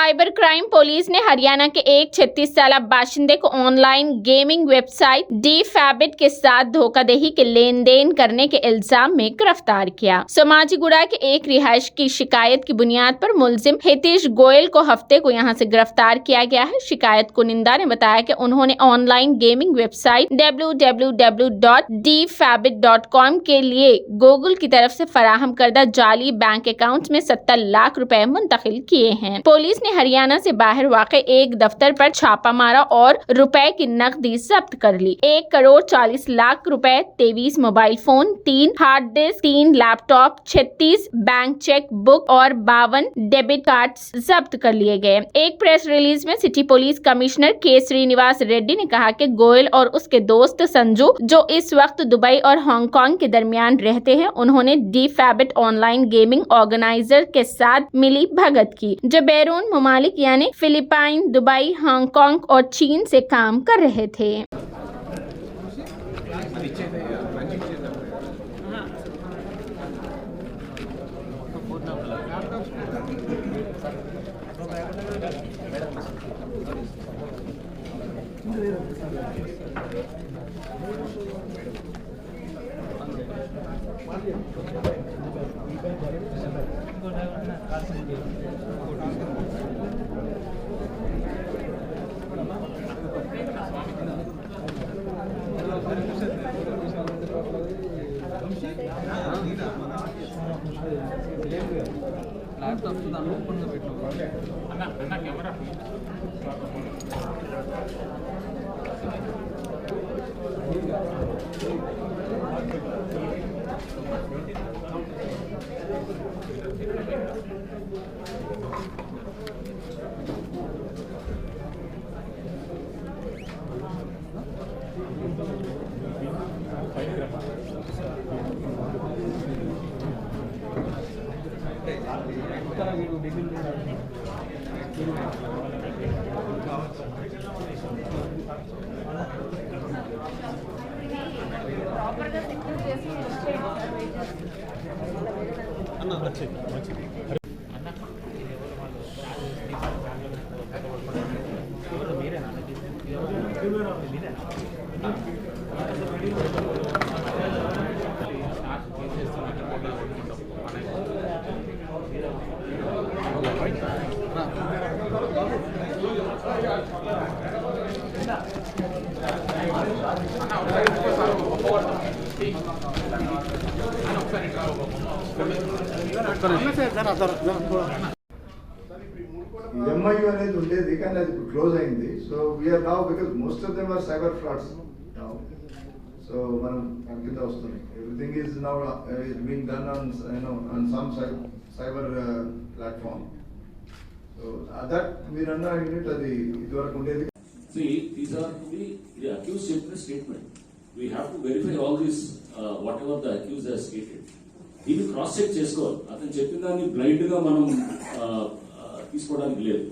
Cyber crime police ने हरियाणा के एक 36 साल बाशिंदे को ऑनलाइन गेमिंग वेबसाइट डी फैबिट के साथ धोखाधड़ी के लेन देन करने के इल्जाम में गिरफ्तार किया। सोमाजीगुड़ा के एक रिहायश की शिकायत की बुनियाद पर मुलजिम हितेश गोयल को हफ्ते को यहां से गिरफ्तार किया गया है। शिकायत कुनिंदा ने बताया कि उन्होंने ऑनलाइन गेमिंग वेबसाइट www.dfabit.com के लिए गूगल की तरफ से फराहम करदा जाली बैंक अकाउंट में 70 लाख रुपए मुंतकिल किए हैं। पुलिस ने हरियाणा से बाहर वाक़े एक दफ्तर पर छापा मारा और रुपए की नकदी जब्त कर ली। 1 करोड़ 40 लाख रुपए, 23 mobile phone, 3 hard disk, 3 laptop, 36 bank cheque book और 52 डेबिट कार्ड्स जब्त कर लिए गए। एक प्रेस रिलीज में सिटी पुलिस कमिश्नर के श्रीनिवास रेड्डी ने कहा कि गोयल और उसके दोस्त संजू, जो इस वक्त दुबई और हांगकांग के दरमियान रहते हैं, उन्होंने डी फैबिट ऑनलाइन गेमिंग ऑर्गेनाइजर के साथ मिली भगत की, जो बैरून ममालिक यानी फिलीपाइन, दुबई, हांगकांग और चीन से काम कर रहे थे। MIU అనేది ఉండేది కానీ అది క్లోజ్ అయింది. So we are now because most of them are cyber frauds now. So మనం కింద వస్తుంది. Everything is now being done on some cyber platform. So that మీరు అన్న యూనిట్ అది ఇదివరకు ఉండేది. See, these are to be the accused statement. We have to verify all this, whatever the accused has stated. దీన్ని cross check చేసుకోవాలి. అతను చెప్పిన దాన్ని బ్లైండ్ గా మనం తీసుకోవడానికి లేదు.